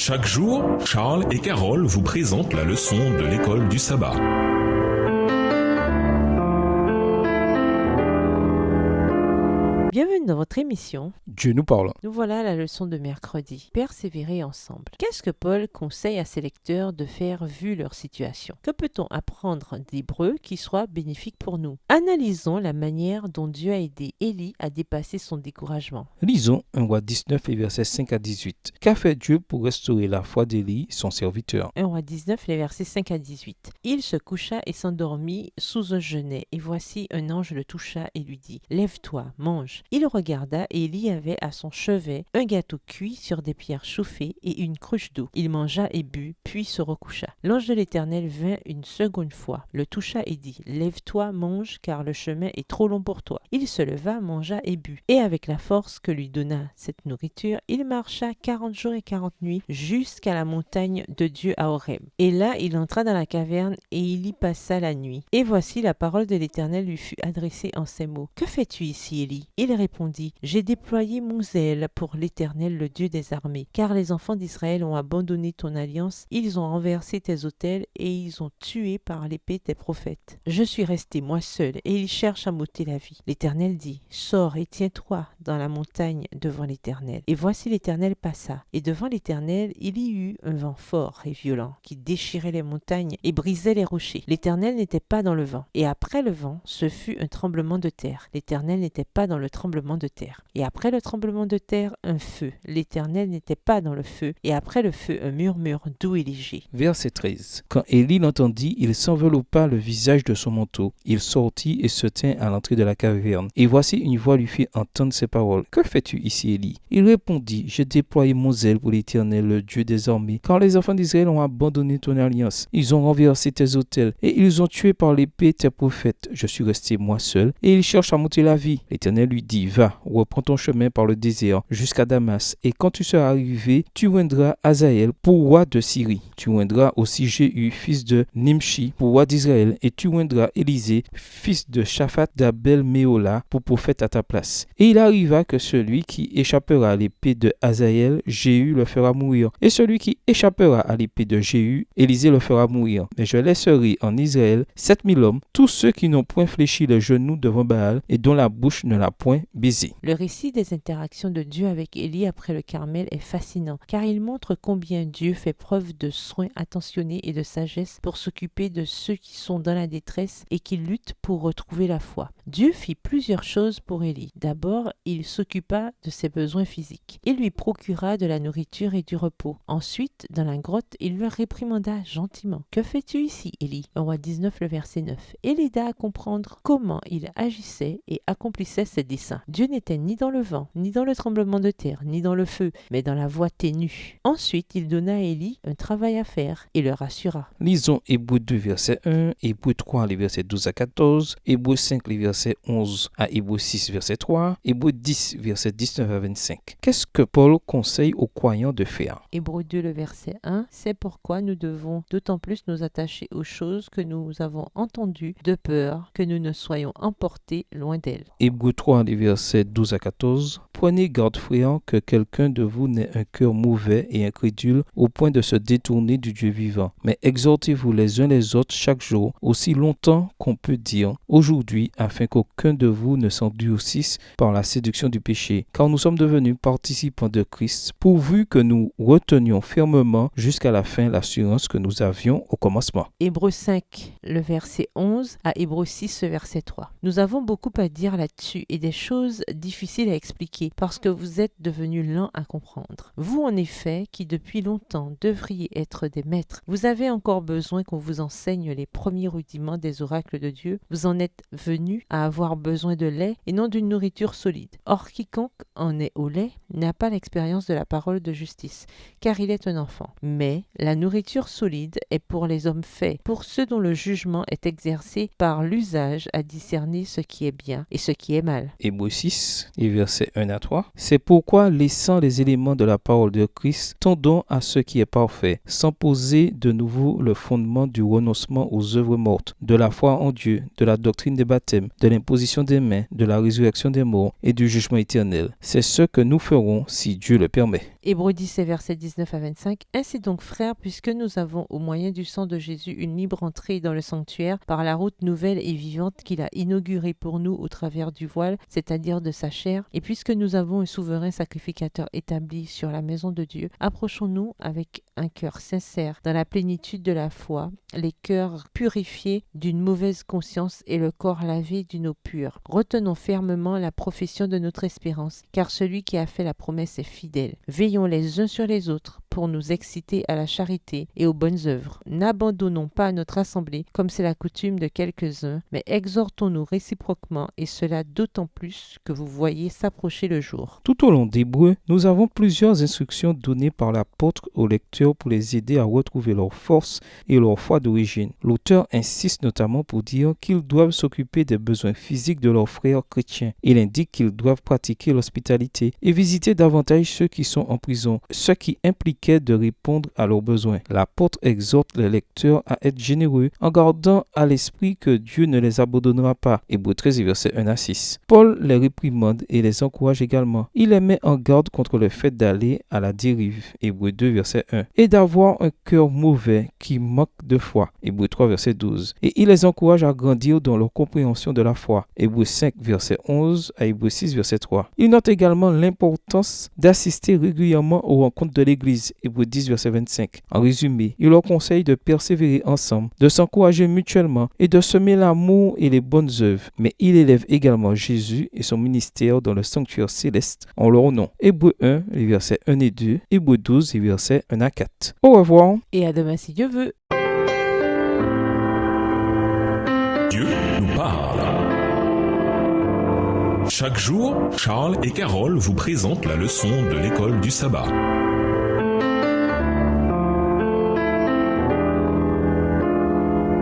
Chaque jour, Charles et Carole vous présentent la leçon de l'école du sabbat. Bienvenue dans votre émission. Dieu nous parle. Nous voilà à la leçon de mercredi. Persévérer ensemble. Qu'est-ce que Paul conseille à ses lecteurs de faire vu leur situation? Que peut-on apprendre d'Hébreux qui soit bénéfique pour nous? Analysons la manière dont Dieu a aidé Élie à dépasser son découragement. Lisons 1 Roi 19 et versets 5 à 18. Qu'a fait Dieu pour restaurer la foi d'Élie, son serviteur? 1 Roi 19, les versets 5 à 18. Il se coucha et s'endormit sous un genêt, et voici un ange le toucha et lui dit « Lève-toi, mange ». Il regarda et Élie avait à son chevet un gâteau cuit sur des pierres chauffées et une cruche d'eau. Il mangea et but, puis se recoucha. L'ange de l'Éternel vint une seconde fois, le toucha et dit « Lève-toi, mange, car le chemin est trop long pour toi ». Il se leva, mangea et but. Et avec la force que lui donna cette nourriture, il marcha 40 jours et 40 nuits jusqu'à la montagne de Dieu à Horeb. Et là, il entra dans la caverne et il y passa la nuit. Et voici la parole de l'Éternel lui fut adressée en ces mots. « Que fais-tu ici, Élie ?» Il répondit, « J'ai déployé mon zèle pour l'Éternel, le Dieu des armées, car les enfants d'Israël ont abandonné ton alliance, ils ont renversé tes autels et ils ont tué par l'épée tes prophètes. Je suis resté moi seul et ils cherchent à m'ôter la vie. » L'Éternel dit, « Sors et tiens-toi dans la montagne devant l'Éternel. » Et voici l'Éternel passa, et devant l'Éternel il y eut un vent fort et violent qui déchirait les montagnes et brisait les rochers. L'Éternel n'était pas dans le vent, et après le vent, ce fut un tremblement de terre. L'Éternel n'était pas dans le tremblement de terre. Et après le tremblement de terre, un feu. L'Éternel n'était pas dans le feu. Et après le feu, un murmure doux et léger. Verset 13. Quand Élie l'entendit, il s'enveloppa le visage de son manteau. Il sortit et se tint à l'entrée de la caverne. Et voici une voix lui fit entendre ces paroles. « Que fais-tu ici, Élie ?» Il répondit, « J'ai déployé mon zèle pour l'Éternel, le Dieu des armées, car les enfants d'Israël ont abandonné ton alliance. Ils ont renversé tes autels et ils ont tué par l'épée tes prophètes. Je suis resté moi seul et ils cherchent à m'ôter la vie. » L'Éternel lui dit, « Va, reprends ton chemin par le désert jusqu'à Damas, et quand tu seras arrivé, tu oindras Hazaël pour roi de Syrie. Tu oindras aussi Jéhu, fils de Nimshi, pour roi d'Israël, et tu oindras Élisée, fils de Shaphat d'Abel-Méola, pour prophète à ta place. Et il arriva que celui qui échappera à l'épée de Hazaël, Jéhu le fera mourir, et celui qui échappera à l'épée de Jéhu, Élisée le fera mourir. Mais je laisserai en Israël 7000 hommes, tous ceux qui n'ont point fléchi les genoux devant Baal, et dont la bouche ne l'a point baisé. » Le récit des interactions de Dieu avec Élie après le Carmel est fascinant, car il montre combien Dieu fait preuve de soin attentionné et de sagesse pour s'occuper de ceux qui sont dans la détresse et qui luttent pour retrouver la foi. Dieu fit plusieurs choses pour Élie. D'abord, il s'occupa de ses besoins physiques. Il lui procura de la nourriture et du repos. Ensuite, dans la grotte, il le réprimanda gentiment. « Que fais-tu ici, Élie ?» 1 Roi 19, le verset 9. Et l'aida à comprendre comment il agissait et accomplissait ses desseins. Dieu n'était ni dans le vent, ni dans le tremblement de terre, ni dans le feu, mais dans la voix ténue. Ensuite, il donna à Élie un travail à faire et le rassura. Lisons Hébreux 2, verset 1, Hébreux 3, les versets 12 à 14, Hébreux 5, les versets 11 à Hébreux 6, verset 3, Hébreux 10, verset 19 à 25. Qu'est-ce que Paul conseille aux croyants de faire? Hébreux 2, le verset 1, c'est pourquoi nous devons d'autant plus nous attacher aux choses que nous avons entendues, de peur que nous ne soyons emportés loin d'elles. Hébreux 3, les versets 12 à 14. Prenez garde, frères, que quelqu'un de vous n'ait un cœur mauvais et incrédule au point de se détourner du Dieu vivant. Mais exhortez-vous les uns les autres chaque jour, aussi longtemps qu'on peut dire aujourd'hui, afin qu'aucun de vous ne s'endurcisse par la séduction du péché. Car nous sommes devenus participants de Christ, pourvu que nous retenions fermement jusqu'à la fin l'assurance que nous avions au commencement. Hébreux 5, le verset 11 à Hébreux 6, le verset 3. Nous avons beaucoup à dire là-dessus et des choses difficiles à expliquer parce que vous êtes devenus lents à comprendre. Vous, en effet, qui depuis longtemps devriez être des maîtres, vous avez encore besoin qu'on vous enseigne les premiers rudiments des oracles de Dieu. Vous en êtes venus à avoir besoin de lait et non d'une nourriture solide. Or, quiconque en est au lait n'a pas l'expérience de la parole de justice, car il est un enfant. Mais la nourriture solide est pour les hommes faits, pour ceux dont le jugement est exercé par l'usage à discerner ce qui est bien et ce qui est mal. Hébreux 6, et versets 1 à 3. C'est pourquoi, laissant les éléments de la parole de Christ, tendons à ce qui est parfait, sans poser de nouveau le fondement du renoncement aux œuvres mortes, de la foi en Dieu, de la doctrine des baptêmes, de l'imposition des mains, de la résurrection des morts et du du jugement éternel. C'est ce que nous ferons si Dieu le permet. Hébreux 10, versets 19 à 25. Ainsi donc, frères, puisque nous avons au moyen du sang de Jésus une libre entrée dans le sanctuaire par la route nouvelle et vivante qu'il a inaugurée pour nous au travers du voile, c'est-à-dire de sa chair, et puisque nous avons un souverain sacrificateur établi sur la maison de Dieu, approchons-nous avec un cœur sincère, dans la plénitude de la foi, les cœurs purifiés d'une mauvaise conscience et le corps lavé d'une eau pure. Retenons fermement la profession de notre espérance, car celui qui a fait la promesse est fidèle. Veillons les uns sur les autres pour nous exciter à la charité et aux bonnes œuvres. N'abandonnons pas notre assemblée, comme c'est la coutume de quelques-uns, mais exhortons-nous réciproquement, et cela d'autant plus que vous voyez s'approcher le jour. Tout au long d'Hébreux, nous avons plusieurs instructions données par l'apôtre aux lecteurs pour les aider à retrouver leur force et leur foi d'origine. L'auteur insiste notamment pour dire qu'ils doivent s'occuper des besoins physiques de leurs frères chrétiens. Il indique qu'ils doivent pratiquer l'hospitalité et visiter davantage ceux qui sont en prison, ce qui impliquait de répondre à leurs besoins. L'apôtre exhorte les lecteurs à être généreux en gardant à l'esprit que Dieu ne les abandonnera pas. Hébreux 13, versets 1 à 6. Paul les réprimande et les encourage également. Il les met en garde contre le fait d'aller à la dérive. Hébreux 2, verset 1. Et d'avoir un cœur mauvais qui manque de foi. Hébreux 3, verset 12. Et il les encourage à grandir dans leur compréhension de la foi. Hébreux 5, verset 11 à Hébreux 6, verset 3. Il note également l'importance d'assister régulièrement aux rencontres de l'Église. Hébreux 10, verset 25. En résumé, il leur conseille de persévérer ensemble, de s'encourager mutuellement et de semer l'amour et les bonnes œuvres. Mais il élève également Jésus et son ministère dans le sanctuaire céleste en leur nom. Hébreux 1, les versets 1 et 2, Hébreux 12, les versets 1 à 4. Au revoir. Et à demain si Dieu veut. Dieu nous parle. Chaque jour, Charles et Carole vous présentent la leçon de l'école du sabbat.